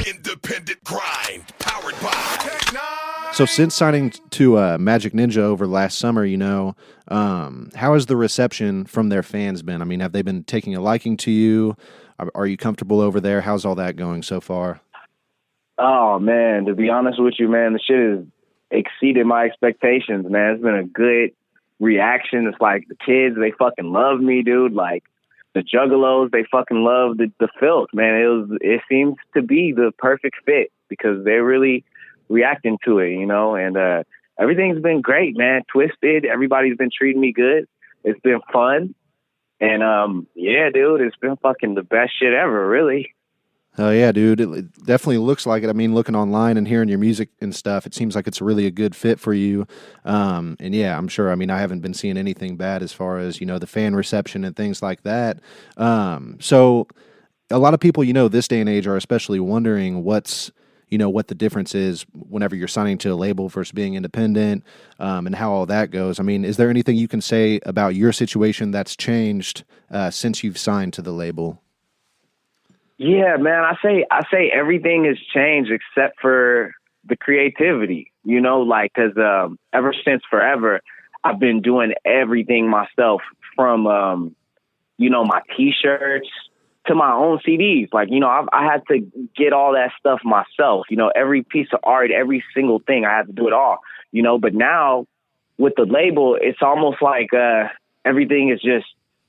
Independent grind, powered by Tech Nine. So since signing to Majik Ninja over last summer, how has the reception from their fans been? I mean, have they been taking a liking to you? Are you comfortable over there? How's all that going so far? Oh, man, to be honest with you, man, the shit has exceeded my expectations, man. It's been a good reaction. It's like the kids, they fucking love me, dude. Like, the Juggalos, they fucking love the filth, man. It seems to be the perfect fit because they're really reacting to it, and everything's been great, man. Twisted, everybody's been treating me good. It's been fun. And yeah, dude, it's been fucking the best shit ever, really. Oh yeah, dude, it definitely looks like it. I mean, looking online and hearing your music and stuff, it seems like it's really a good fit for you. And yeah, I'm sure. I mean, I haven't been seeing anything bad as far as the fan reception and things like that. So a lot of people, this day and age are especially wondering what the difference is whenever you're signing to a label versus being independent, and how all that goes. I mean, is there anything you can say about your situation that's changed since you've signed to the label? Yeah, man, I say everything has changed except for the creativity, cause ever since forever, I've been doing everything myself from, my t-shirts to my own CDs. Like, I had to get all that stuff myself, every piece of art, every single thing, I had to do it all, but now with the label, it's almost like, everything is just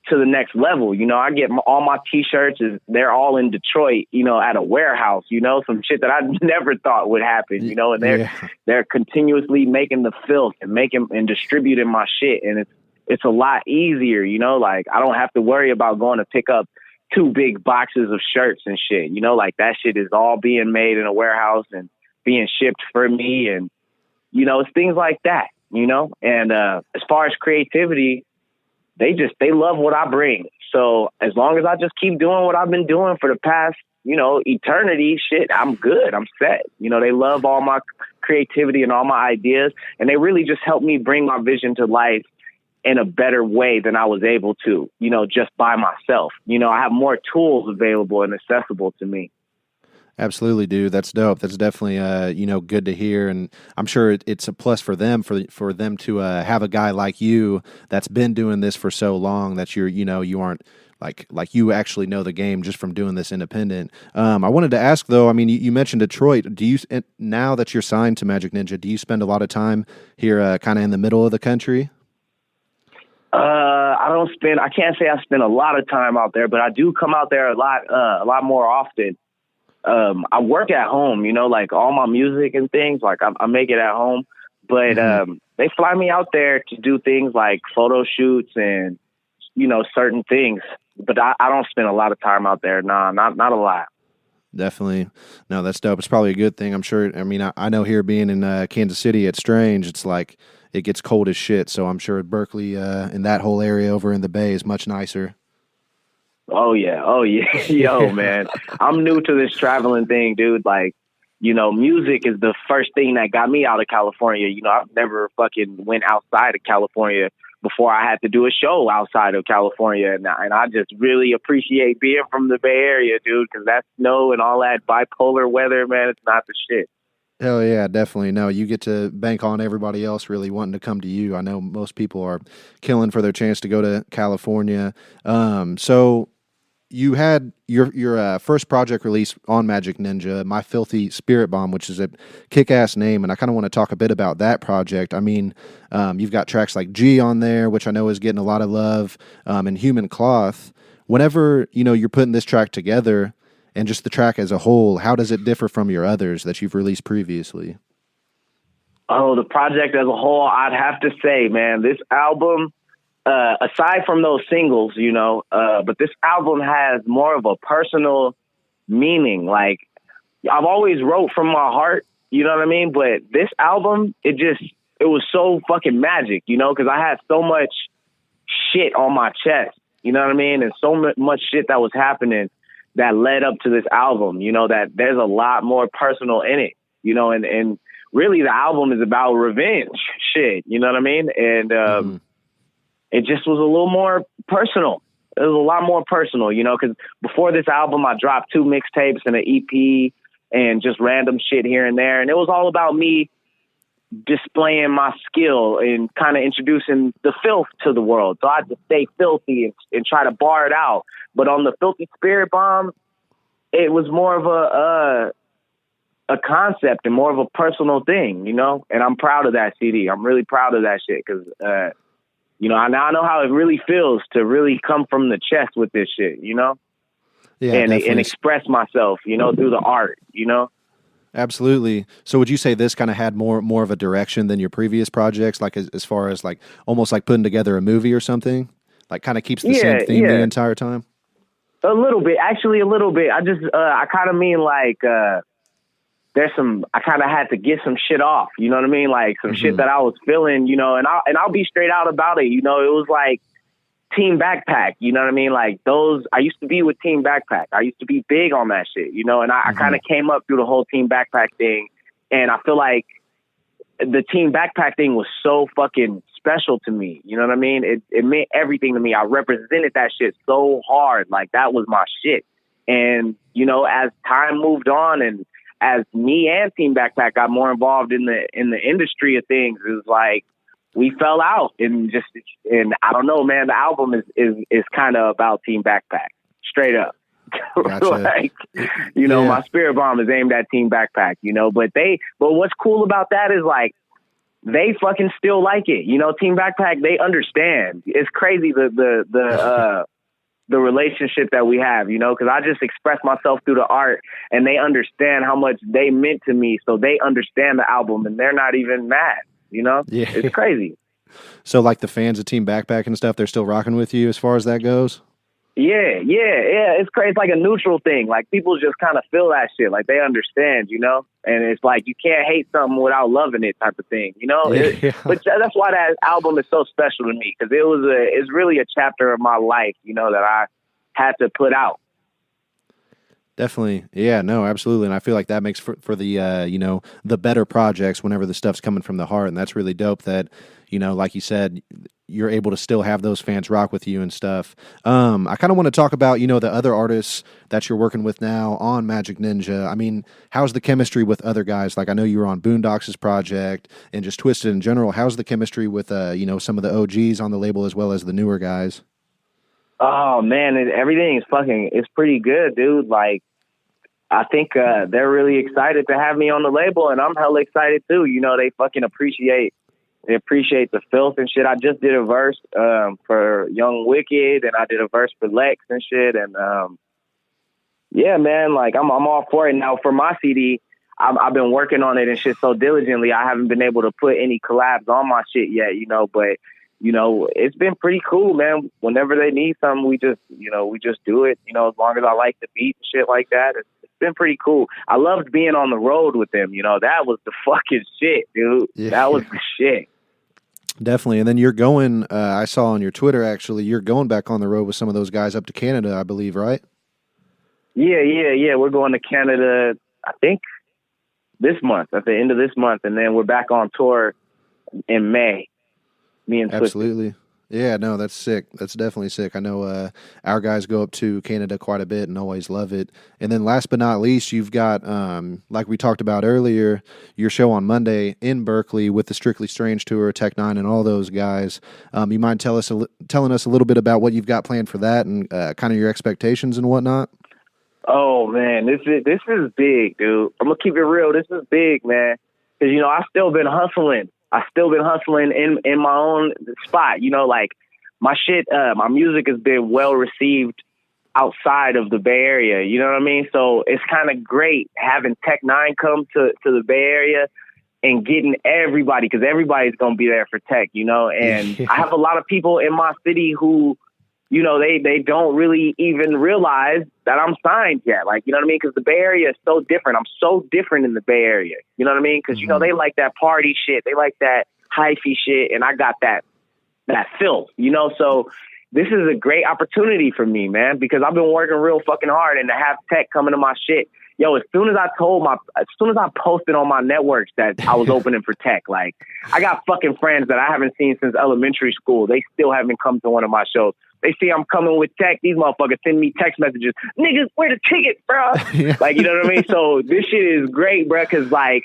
to the next level. I get all my t-shirts, they're all in Detroit, at a warehouse, some shit that I never thought would happen, and they're continuously making the filth and distributing my shit. And it's a lot easier, like I don't have to worry about going to pick up 2 big boxes of shirts and shit, like that shit is all being made in a warehouse and being shipped for me. And, it's things like that, and as far as creativity, they love what I bring. So as long as I just keep doing what I've been doing for the past, eternity, shit, I'm good. I'm set. They love all my creativity and all my ideas. And they really just help me bring my vision to life in a better way than I was able to, just by myself. I have more tools available and accessible to me. Absolutely, dude. That's dope. That's definitely, good to hear. And I'm sure it's a plus for them, for them to have a guy like you that's been doing this for so long that you aren't like you actually know the game just from doing this independent. I wanted to ask though, I mean, you mentioned Detroit. Now that you're signed to Majik Ninja, do you spend a lot of time here, kind of in the middle of the country? I can't say I spend a lot of time out there, but I do come out there a lot more often. I work at home, like all my music and things, like I make it at home, but, they fly me out there to do things like photo shoots and, certain things, but I don't spend a lot of time out there. Nah, not a lot. Definitely. No, that's dope. It's probably a good thing. I'm sure. I mean, I know here being in Kansas City, it's strange. It's like it gets cold as shit. So I'm sure Berkeley, in that whole area over in the Bay is much nicer. Oh yeah. Yo, man, I'm new to this traveling thing, dude. Like, music is the first thing that got me out of California. I've never fucking went outside of California before I had to do a show outside of California. And I just really appreciate being from the Bay Area, dude, because that snow and all that bipolar weather, man, it's not the shit. Hell yeah, definitely. No, you get to bank on everybody else really wanting to come to you. I know most people are killing for their chance to go to California. So you had your first project release on Majik Ninja, My Filthy Spirit Bomb, which is a kick-ass name, and I kind of want to talk a bit about that project. I mean, you've got tracks like G on there, which I know is getting a lot of love, and Human Cloth. Whenever, you're putting this track together, and just the track as a whole, how does it differ from your others that you've released previously? Oh, the project as a whole, I'd have to say, man, this album, aside from those singles, but this album has more of a personal meaning. Like, I've always wrote from my heart, you know what I mean? But this album, it was so fucking magic, because I had so much shit on my chest, you know what I mean? And so much shit that was happening that led up to this album, that there's a lot more personal in it, and really the album is about revenge shit, you know what I mean? And, it just was a little more personal. It was a lot more personal, you know, because before this album, I dropped 2 mixtapes and an EP and just random shit here and there. And it was all about me displaying my skill and kind of introducing the filth to the world. So I had to stay filthy and try to bar it out. But on the Filthy Spirit Bomb, it was more of a concept and more of a personal thing, you know? And I'm proud of that CD. I'm really proud of that shit because, you know, now I know how it really feels to really come from the chest with this shit, you know? Yeah, and express myself, you know, through the art, you know? Absolutely. So would you say this kind of had more of a direction than your previous projects, like as far as like almost like putting together a movie or something? Like kind of keeps the same theme the entire time? A little bit. Actually, a little bit. I just, I kind of mean like, there's some, I kind of had to get some shit off, you know what I mean? Like some shit that I was feeling, you know, and I'll be straight out about it. You know, it was like Team Backpack, you know what I mean? Like I used to be with Team Backpack. I used to be big on that shit, you know, and I kind of came up through the whole Team Backpack thing. And I feel like the Team Backpack thing was so fucking special to me. You know what I mean? It meant everything to me. I represented that shit so hard. Like that was my shit. And, you know, as time moved on and as me and Team Backpack got more involved in the industry of things, it was like we fell out and I don't know, man, the album is kind of about Team Backpack straight up. Gotcha. Like, you know, my Spirit Bomb is aimed at Team Backpack, you know, but what's cool about that is like, they fucking still like it. You know, Team Backpack, they understand. It's crazy the relationship that we have, you know, because I just express myself through the art and they understand how much they meant to me. So they understand the album and they're not even mad, you know? Yeah. It's crazy. So like the fans of Team Backpack and stuff, they're still rocking with you as far as that goes? Yeah. It's crazy. It's like a neutral thing. Like people just kind of feel that shit. Like they understand, you know? And it's like you can't hate something without loving it type of thing, you know? Yeah. But that's why that album is so special to me because it's really a chapter of my life, you know, that I had to put out. Definitely. Yeah, no, absolutely. And I feel like that makes for the, you know, the better projects whenever the stuff's coming from the heart. And that's really dope that, you know, like you said, you're able to still have those fans rock with you and stuff. I kind of want to talk about, you know, the other artists that you're working with now on Majik Ninja. I mean, how's the chemistry with other guys? Like I know you were on Boondocks' project and just Twisted in general. How's the chemistry with, you know, some of the OGs on the label as well as the newer guys? Oh man, everything is it's pretty good, dude. Like, I think they're really excited to have me on the label, and I'm hella excited too. You know, they fucking appreciate the filth and shit. I just did a verse for Young Wicked, and I did a verse for Lex and shit. And yeah, man, like I'm all for it. Now for my CD, I've been working on it and shit so diligently. I haven't been able to put any collabs on my shit yet, you know, but. You know, it's been pretty cool, man. Whenever they need something, we just do it. You know, as long as I like the beat and shit like that, it's been pretty cool. I loved being on the road with them. You know, that was the fucking shit, dude. Yeah. That was the shit. Definitely. And then you're going, I saw on your Twitter, actually, you're going back on the road with some of those guys up to Canada, I believe, right? Yeah. We're going to Canada, I think, this month, at the end of this month. And then we're back on tour in May. Me and Absolutely. Yeah, no, that's sick. That's definitely sick. I know our guys go up to Canada quite a bit and always love it. And then last but not least, you've got, like we talked about earlier, your show on Monday in Berkeley with the Strictly Strange Tour, Tech Nine, and all those guys. You mind telling us a little bit about what you've got planned for that and kind of your expectations and whatnot? Oh, man, this is big, dude. I'm going to keep it real. This is big, man. Because, you know, I've still been hustling in my own spot, you know, like my shit, my music has been well received outside of the Bay Area, you know what I mean? So it's kind of great having Tech Nine come to the Bay Area and getting everybody, because everybody's going to be there for Tech, you know? And I have a lot of people in my city who, you know, they don't really even realize that I'm signed yet. Like, you know what I mean? Because the Bay Area is so different. I'm so different in the Bay Area. You know what I mean? Because, you know, they like that party shit. They like that hyphy shit. And I got that filth, you know? So this is a great opportunity for me, man, because I've been working real fucking hard, and to have Tech coming to my shit. Yo, as soon as I posted on my networks that I was opening for Tech, like, I got fucking friends that I haven't seen since elementary school. They still haven't come to one of my shows. They see I'm coming with tech. These motherfuckers send me text messages. Niggas, where the ticket, bro? Yeah. Like, you know what I mean? So this shit is great, bro, because, like,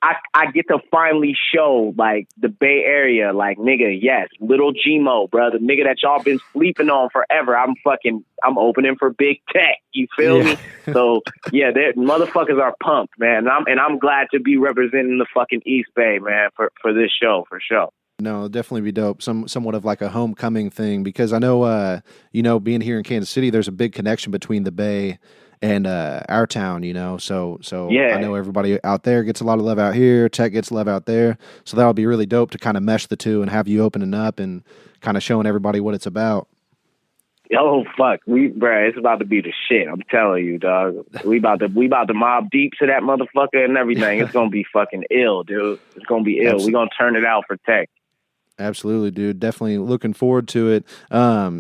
I get to finally show, like, the Bay Area, like, nigga, yes, little G-Mo, bro, the nigga that y'all been sleeping on forever. I'm opening for big tech. You feel me? So, yeah, motherfuckers are pumped, man. And I'm glad to be representing the fucking East Bay, man, for this show, for sure. No, it'll definitely be dope. Somewhat of like a homecoming thing, because I know, you know, being here in Kansas City, there's a big connection between the Bay and our town, you know. So Yeah. I know everybody out there gets a lot of love out here. Tech gets love out there. So that'll be really dope to kind of mesh the two and have you opening up and kind of showing everybody what it's about. Oh fuck, bruh, it's about to be the shit. I'm telling you, dog. We about to mob deep to that motherfucker and everything. It's gonna be fucking ill, dude. It's gonna be ill. We gonna turn it out for tech. Absolutely, dude. Definitely looking forward to it.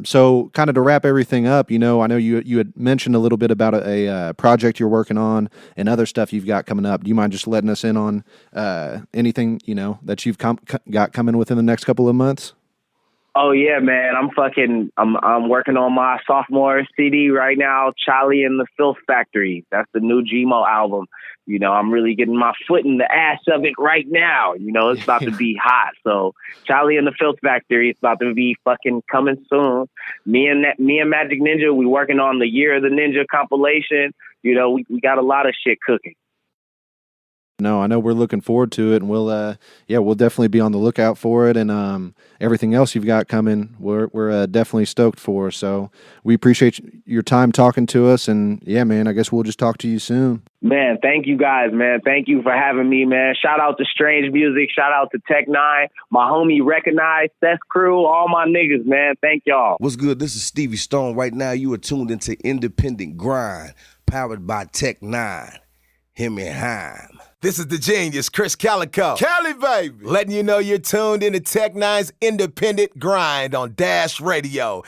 So kind of to wrap everything up, you know, I know you had mentioned a little bit about a project you're working on and other stuff you've got coming up. Do you mind just letting us in on anything, you know, that you've got coming within the next couple of months? Oh yeah, man. I'm working on my sophomore CD right now, Charlie and the Filth Factory. That's the new G-Mo album. You know, I'm really getting my foot in the ass of it right now. You know, it's about to be hot. So Charlie and the Filth Factory, it's about to be fucking coming soon. Me and Majik Ninja, we working on the Year of the Ninja compilation. You know, we got a lot of shit cooking. No, I know we're looking forward to it, and we'll definitely be on the lookout for it, and everything else you've got coming, we're definitely stoked for. So we appreciate your time talking to us, and yeah, man, I guess we'll just talk to you soon. Man, thank you guys, man. Thank you for having me, man. Shout out to Strange Music. Shout out to Tech Nine, my homie Recognized, Seth Crew, all my niggas, man. Thank y'all. What's good? This is Stevie Stone. Right now, you are tuned into Independent Grind, powered by Tech Nine. Him and Haim. This is the genius, Chris Calico. Cali, baby. Letting you know you're tuned into Tech Nine's Independent Grind on Dash Radio.